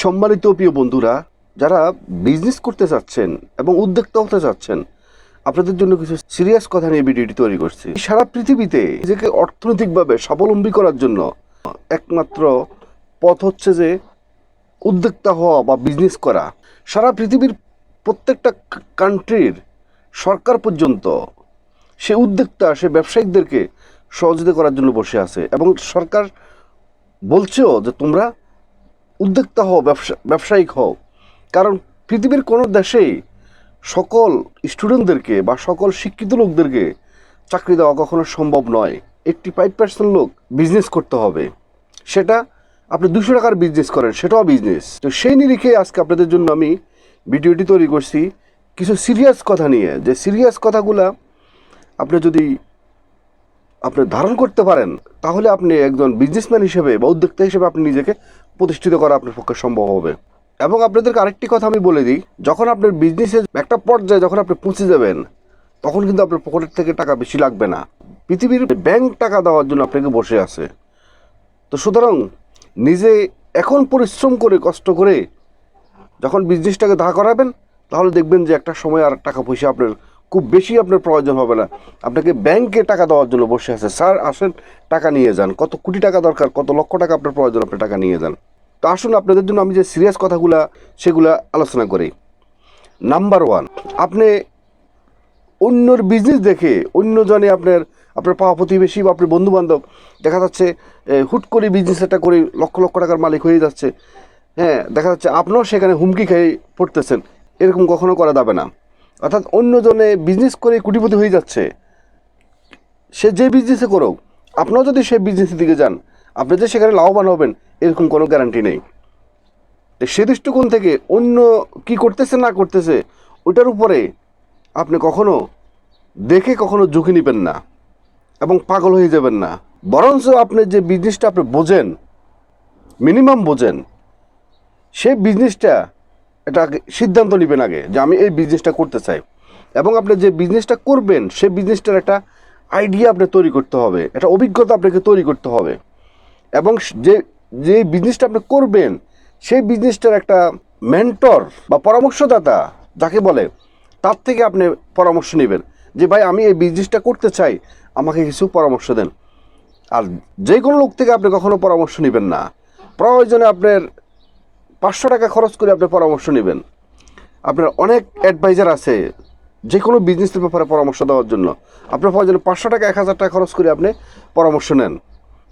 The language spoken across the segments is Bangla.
সম্মানিত প্রিয় বন্ধুরা, যারা বিজনেস করতে চাচ্ছেন এবং উদ্যোক্তা হতে চাচ্ছেন, আপনাদের জন্য কিছু সিরিয়াস কথা নিয়ে ভিডিওটি তৈরি করছি। সারা পৃথিবীতে নিজেকে অর্থনৈতিকভাবে স্বাবলম্বী করার জন্য একমাত্র পথ হচ্ছে যে উদ্যোক্তা হওয়া বা বিজনেস করা। সারা পৃথিবীর প্রত্যেকটা কান্ট্রির সরকার পর্যন্ত সে উদ্যোক্তা, সে ব্যবসায়িকদেরকে সহযোগিতা করার জন্য বসে আছে এবং সরকার বলছেও যে তোমরা উদ্যোক্তা হও, ব্যবসায়িক হও। কারণ পৃথিবীর কোনো দেশেই সকল স্টুডেন্টদেরকে বা সকল শিক্ষিত লোকদেরকে চাকরি দেওয়া কখনো সম্ভব নয়। 85% লোক বিজনেস করতে হবে। সেটা আপনি 200 টাকার বিজনেস করেন, সেটাও বিজনেস। তো সেই নিরিখে আজকে আপনাদের জন্য আমি ভিডিওটি তৈরি করছি কিছু সিরিয়াস কথা নিয়ে, যে সিরিয়াস কথাগুলা আপনি যদি ধারণ করতে পারেন তাহলে আপনি একজন বিজনেসম্যান হিসেবে বা উদ্যোক্তা হিসেবে আপনি নিজেকে প্রতিষ্ঠিত করা আপনার পক্ষে সম্ভব হবে। এবং আপনাদেরকে আরেকটি কথা আমি বলে দিই, যখন আপনার বিজনেসের একটা পর্যায়ে যখন আপনি পৌঁছে যাবেন, তখন কিন্তু আপনার পকেটের থেকে টাকা বেশি লাগবে না। পৃথিবীর ব্যাংক টাকা দেওয়ার জন্য আপনাকে বসে আছে। তো সুতরাং নিজে এখন পরিশ্রম করে, কষ্ট করে যখন বিজনেসটাকে দাঁড় করাবেন, তাহলে দেখবেন যে একটা সময় আর টাকা পয়সা আপনার খুব বেশি আপনার প্রয়োজন হবে না। আপনাকে ব্যাংকে টাকা দেওয়ার জন্য বসে আছে, স্যার আসেন টাকা নিয়ে যান, কত কোটি টাকা দরকার, কত লক্ষ টাকা আপনার প্রয়োজন, আপনি টাকা নিয়ে যান। তো আসুন আপনাদের জন্য আমি যে সিরিয়াস কথাগুলা সেগুলা আলোচনা করি। নাম্বার 1, আপনি অন্যর বিজনেস দেখে অন্যজনে আপনার পাওয়া প্রতিবেশী বা আপনার বন্ধুবান্ধব দেখা যাচ্ছে হুট করে বিজনেস একটা করে লক্ষ লক্ষ টাকার মালিক হয়ে যাচ্ছে। হ্যাঁ, দেখা যাচ্ছে আপনিও সেখানে হুমকি খেয়ে পড়তেছেন। এরকম কখনো করা যাবে না। অর্থাৎ অন্যজনে বিজনেস করে কোটিপতি হয়ে যাচ্ছে, সে যে বিজনেসে করুক, আপনিও যদি সেই বিজনেসের দিকে যান, আপনি যে সেখানে লাভবান হবেন এরকম কোনো গ্যারান্টি নেই। সে দৃষ্টিকোণ থেকে অন্য কি করতেছে না করতেছে ওটার উপরে আপনি কখনো দেখে কখনো ঝুঁকি নেবেন না এবং পাগল হয়ে যাবেন না। বরঞ্চ আপনি যে বিজনেসটা আপনি বোঝেন, মিনিমাম বোঝেন, সেই বিজনেসটা এটা সিদ্ধান্ত নেবেন আগে যে আমি এই বিজনেসটা করতে চাই। এবং আপনি যে বিজনেসটা করবেন সেই বিজনেসটার একটা আইডিয়া আপনি তৈরি করতে হবে, একটা অভিজ্ঞতা আপনাকে তৈরি করতে হবে। এবং যে বিজনেসটা আপনি করবেন সেই বিজনেসটার একটা মেন্টর বা পরামর্শদাতা যাকে বলে, তার থেকে আপনি পরামর্শ নেবেন যে ভাই আমি এই বিজনেসটা করতে চাই, আমাকে কিছু পরামর্শ দেন। আর যে কোনো লোক থেকে আপনি কখনো পরামর্শ নেবেন না। প্রয়োজনে আপনার 500 টাকা খরচ করে আপনি পরামর্শ নেবেন। আপনার অনেক অ্যাডভাইজার আছে যে কোনো বিজনেসের ব্যাপারে পরামর্শ দেওয়ার জন্য। আপনার প্রয়োজনে 500 টাকা 1000 টাকা খরচ করে আপনি পরামর্শ নেন।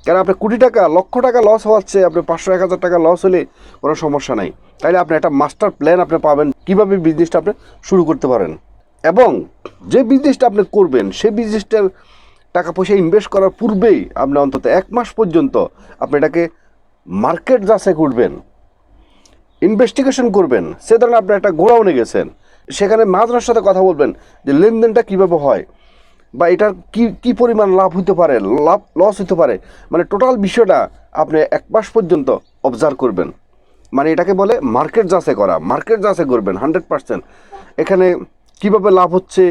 কারণ আপনি কোটি টাকা লক্ষ টাকা লস হচ্ছে, আপনি 500-1000 টাকা লস হলে কোনো সমস্যা নাই। তাইলে আপনি একটা মাস্টার প্ল্যান আপনি পাবেন কীভাবে বিজনেসটা আপনি শুরু করতে পারেন। এবং যে বিজনেসটা আপনি করবেন সেই বিজনেসটার টাকা পয়সা ইনভেস্ট করার পূর্বেই আপনি অন্তত 1 মাস পর্যন্ত আপনি এটাকে মার্কেট যাচাই করবেন, ইনভেস্টিগেশন করবেন। সে ধরনের আপনি একটা গোডাউনে গেছেন, সেখানে মাঝরার সাথে কথা বলবেন যে লেনদেনটা কীভাবে হয় বা এটার কি পরিমাণ লাভ হতে পারে, লাভ লস হতে পারে, মানে টোটাল বিষয়টা আপনি 1 মাস পর্যন্ত অবজার্ভ করবেন। মানে এটাকে বলে মার্কেট যাচাই করা। মার্কেট যাচাই করবেন 100%। এখানে কিভাবে লাভ হচ্ছে,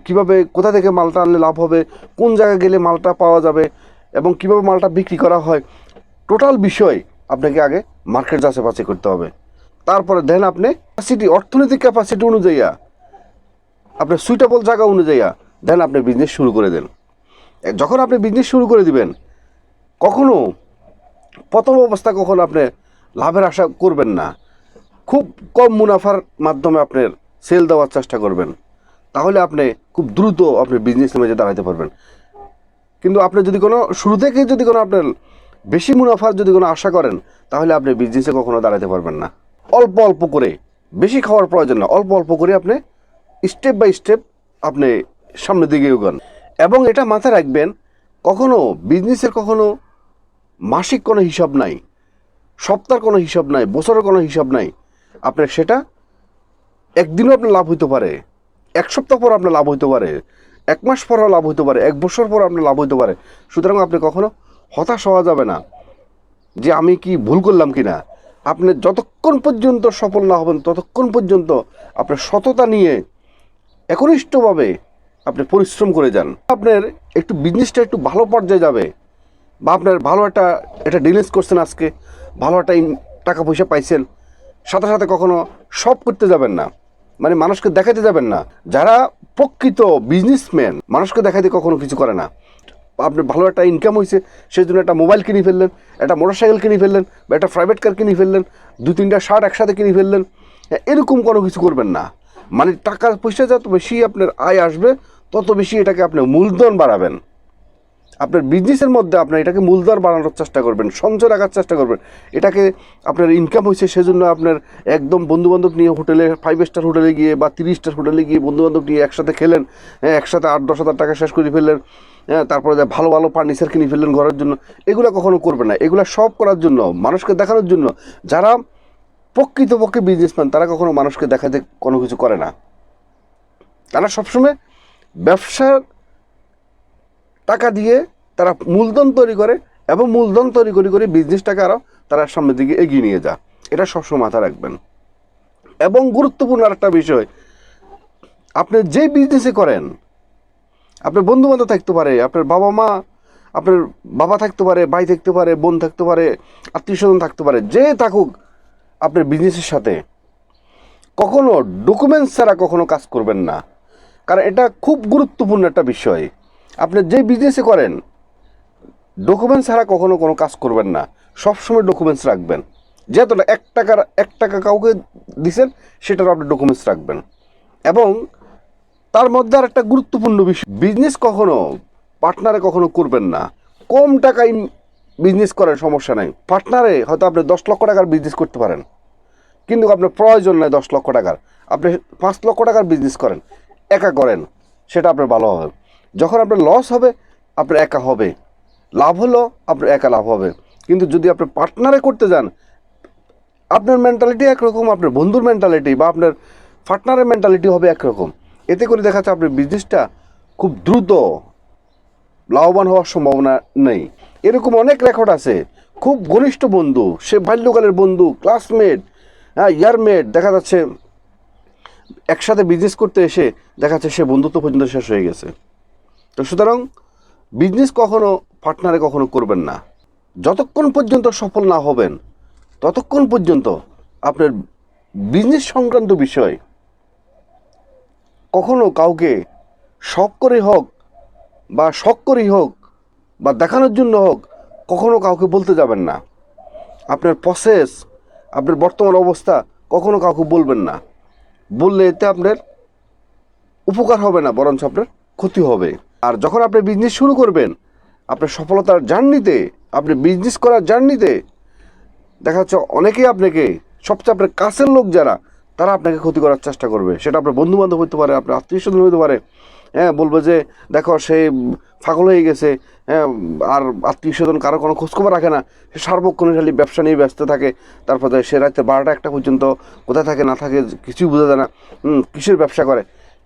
কিভাবে কোথা থেকে মালটা আনলে লাভ হবে, কোন জায়গায় গেলে মালটা পাওয়া যাবে এবং কিভাবে মালটা বিক্রি করা হয়, টোটাল বিষয় আপনাকে আগে মার্কেট যাচাই বাছাই করতে হবে। তারপরে দেন আপনি ক্যাপাসিটি, অর্থনৈতিক ক্যাপাসিটি অনুযায়ী, আপনার সুইটেবল জায়গা অনুযায়ী দেন আপনি বিজনেস শুরু করে দেন। যখন আপনি বিজনেস শুরু করে দিবেন, কখনো প্রথম অবস্থা কখনো আপনি লাভের আশা করবেন না। খুব কম মুনাফার মাধ্যমে আপনার সেল দেওয়ার চেষ্টা করবেন, তাহলে আপনি খুব দ্রুত আপনি বিজনেস মেজে দাঁড়াতে পারবেন। কিন্তু আপনি যদি কোনো শুরু থেকে যদি কোনো আপনার বেশি মুনাফার যদি কোনো আশা করেন, তাহলে আপনি বিজনেসে কখনো দাঁড়াতে পারবেন না। অল্প অল্প করে, বেশি খাওয়ার প্রয়োজন না, অল্প অল্প করে আপনি স্টেপ বাই স্টেপ আপনি সামনের দিকে এগোন। এবং এটা মাথায় রাখবেন, কখনো বিজনেসের কখনো মাসিক কোনো হিসাব নাই, সপ্তাহের কোনো হিসাব নাই, বছরের কোনো হিসাব নাই। আপনার সেটা একদিনও আপনার লাভ হইতে পারে, 1 সপ্তাহ পর আপনার লাভ হইতে পারে, 1 মাস পরও লাভ হইতে পারে, 1 বছর পর আপনার লাভ হইতে পারে। সুতরাং আপনি কখনো হতাশ হওয়া যাবে না যে আমি কি ভুল করলাম কি না। আপনি যতক্ষণ পর্যন্ত সফল না হবেন ততক্ষণ পর্যন্ত আপনার সততা নিয়ে একনিষ্ঠভাবে আপনি পরিশ্রম করে যান। আপনার একটু বিজনেসটা একটু ভালো পর্যায়ে যাবে, বা আপনার ভালো একটা ডিলিংস করছেন, আজকে ভালো একটা টাকা পয়সা পাইছেন, সাথে সাথে কখনো সব করতে যাবেন না, মানে মানুষকে দেখাতে যাবেন না। যারা প্রকৃত বিজনেসম্যান মানুষকে দেখাতে কখনো কিছু করে না। আপনার ভালো একটা ইনকাম হয়েছে, সেই জন্য একটা মোবাইল কিনে ফেললেন, একটা মোটরসাইকেল কিনে ফেললেন, বা একটা প্রাইভেট কার কিনে ফেললেন, 2-3টা শার্ট একসাথে কিনে ফেললেন, এরকম কোনো কিছু করবেন না। মানে টাকা পয়সা যত বেশি আপনার আয় আসবে তত বেশি এটাকে আপনি মূলধন বাড়াবেন। আপনার বিজনেসের মধ্যে আপনার এটাকে মূলধন বাড়ানোর চেষ্টা করবেন, সঞ্চয় রাখার চেষ্টা করবেন। এটাকে আপনার ইনকাম হয়েছে সেজন্য আপনার একদম বন্ধুবান্ধব নিয়ে হোটেলে 5 স্টার হোটেলে গিয়ে বা 30 স্টার হোটেলে গিয়ে বন্ধুবান্ধব নিয়ে একসাথে খেলেন, একসাথে 8-10 হাজার টাকা শেষ করে ফেললেন, তারপরে ভালো ভালো ফার্নিচার কিনে ফেললেন ঘরের জন্য। এগুলো কখনো করবেন না। এগুলো সব করার জন্য, মানুষকে দেখানোর জন্য। যারা প্রকৃতপক্ষে বিজনেসম্যান তারা কখনো মানুষকে দেখাতে কোনো কিছু করে না। তারা সবসময় ব্যবসার টাকা দিয়ে তারা মূলধন তৈরি করে, এবং মূলধন তৈরি করে বিজনেসটাকে আরও তারা সামনের দিকে এগিয়ে নিয়ে যায়। এটা সবসময় মাথায় রাখবেন। এবং গুরুত্বপূর্ণ আরেকটা বিষয়, আপনি যেই বিজনেসে করেন, আপনার বন্ধুবান্ধব থাকতে পারে, আপনার বাবা মা, আপনার বাবা থাকতে পারে, ভাই থাকতে পারে, বোন থাকতে পারে, আত্মীয় স্বজন থাকতে পারে, যে থাকুক আপনার বিজনেসের সাথে, কখনো ডকুমেন্টস ছাড়া কখনো কাজ করবেন না। কারণ এটা খুব গুরুত্বপূর্ণ একটা বিষয়। আপনি যে বিজনেসে করেন ডকুমেন্টস ছাড়া কখনো কোনো কাজ করবেন না। সবসময় ডকুমেন্টস রাখবেন। যেহেতু 1 টাকা কাউকে দিচ্ছেন সেটার আপনি ডকুমেন্টস রাখবেন। এবং তার মধ্যে আর একটা গুরুত্বপূর্ণ বিষয়, বিজনেস কখনো পার্টনারে কখনো করবেন না। কম টাকায় বিজনেস করেন, সমস্যা নাই। পার্টনারে হয়তো আপনি 10 লক্ষ টাকার বিজনেস করতে পারেন, কিন্তু আপনার প্রয়োজন নয় 10 লক্ষ টাকার। আপনি 5 লক্ষ টাকার বিজনেস করেন, একা করেন, সেটা আপনার ভালো হবে। যখন আপনার লস হবে আপনার একা হবে, লাভ হলো আপনার একা লাভ হবে। কিন্তু যদি আপনি পার্টনারে করতে যান, আপনার মেন্টালিটি একরকম, আপনার বন্ধুর মেন্টালিটি বা আপনার পার্টনারের মেন্টালিটি হবে একরকম। এতে করে দেখা যাচ্ছে আপনার বিজনেসটা খুব দ্রুত লাভবান হওয়ার সম্ভাবনা নেই। এরকম অনেক রেকর্ড আছে। খুব ঘনিষ্ঠ বন্ধু, সে বাল্যকালের বন্ধু, ক্লাসমেট, ইয়ারমেট, দেখা যাচ্ছে একসাথে বিজনেস করতে এসে দেখা যাচ্ছে সে বন্ধুত্ব পর্যন্ত শেষ হয়ে গেছে। তো সুতরাং বিজনেস কখনো পার্টনারে কখনো করবেন না। যতক্ষণ পর্যন্ত সফল না হবেন ততক্ষণ পর্যন্ত আপনার বিজনেস সংক্রান্ত বিষয় কখনো কাউকে শখ করে হোক বা শখ করেই হোক বা দেখানোর জন্য হোক, কখনো কাউকে বলতে যাবেন না। আপনার প্রসেস, আপনার বর্তমান অবস্থা কখনো কাউকে বলবেন না। বললে এতে আপনার উপকার হবে না, বরঞ্চ আপনার ক্ষতি হবে। আর যখন আপনি বিজনেস শুরু করবেন, আপনার সফলতার জার্নিতে, আপনি বিজনেস করার জার্নিতে দেখা যাচ্ছে অনেকেই আপনাকে, সবচেয়ে আপনার কাছের লোক যারা, তারা আপনাকে ক্ষতি করার চেষ্টা করবে। সেটা আপনার বন্ধুবান্ধব হতে পারে, আপনার আত্মীয় স্বজন হতে পারে। বলবে যে দেখো সে পাগল হয়ে গেছে, আর আত্মীয় স্বজন কারো কোনো খোঁজখবর রাখে না, সে সার্বক্ষণিক খালি ব্যবসা নিয়ে ব্যস্ত থাকে। তারপরে সে রাতে 12টা-1টা পর্যন্ত কোথায় থাকে না থাকে কিছুই বোঝা যায় না, কিসের ব্যবসা করে।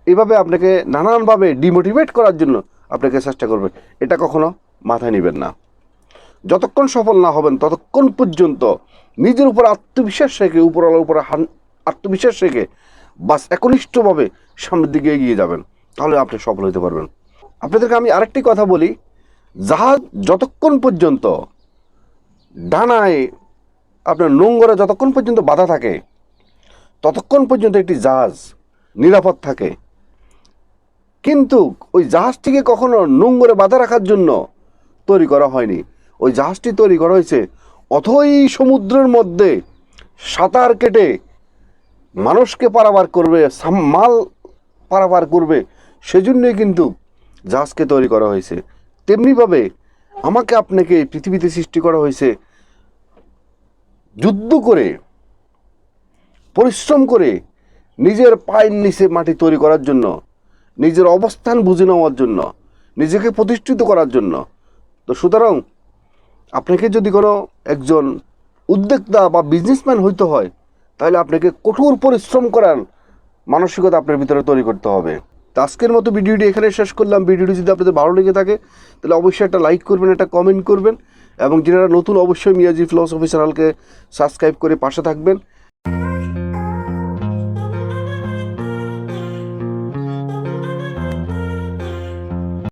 এইভাবে আপনাকে নানানভাবে ডিমোটিভেট করার জন্য আপনাকে চেষ্টা করবে। এটা কখনো মাথায় নেবেন না। যতক্ষণ সফল না হবেন ততক্ষণ পর্যন্ত নিজের উপর আত্মবিশ্বাস রেখে, উপরওয়ালার উপর আত্মবিশ্বাস রেখে বাস একনিষ্ঠভাবে সামনের দিকে এগিয়ে যাবেন, তাহলে আপনি সফল হতে পারবেন। আপনাদেরকে আমি আরেকটি কথা বলি, জাহাজ যতক্ষণ পর্যন্ত ডানায় আপনার নোঙরে যতক্ষণ পর্যন্ত বাধা থাকে ততক্ষণ পর্যন্ত একটি জাহাজ নিরাপদ থাকে। কিন্তু ওই জাহাজটিকে কখনো নোঙরে বাধা রাখার জন্য তৈরি করা হয়নি। ওই জাহাজটি তৈরি করা হয়েছে অথই সমুদ্রের মধ্যে সাঁতার কেটে মানুষকে পারাপার করবে, মাল পারাপার করবে, সেজন্যই কিন্তু জাহাজকে তৈরি করা হয়েছে। তেমনিভাবে আমাকে আপনাকে পৃথিবীতে সৃষ্টি করা হয়েছে যুদ্ধ করে, পরিশ্রম করে, নিজের পায়ের নিচে মাটি তৈরি করার জন্য, নিজের অবস্থান বুঝে নেওয়ার জন্য, নিজেকে প্রতিষ্ঠিত করার জন্য। তো সুতরাং আপনাকে যদি কোনো একজন উদ্যোক্তা বা বিজনেসম্যান হইতে হয়, তাহলে আপনাকে কঠোর পরিশ্রম করার মানসিকতা আপনার ভিতরে তৈরি করতে হবে। তো আজকের মতো ভিডিওটি এখানে শেষ করলাম। ভিডিওটি যদি আপনাদের ভালো লেগে থাকে তাহলে অবশ্যই একটা লাইক করবেন, একটা কমেন্ট করবেন, এবং যারা নতুন অবশ্যই মিয়াজি ফিলসফি চ্যানেলকে সাবস্ক্রাইব করে পাশে থাকবেন।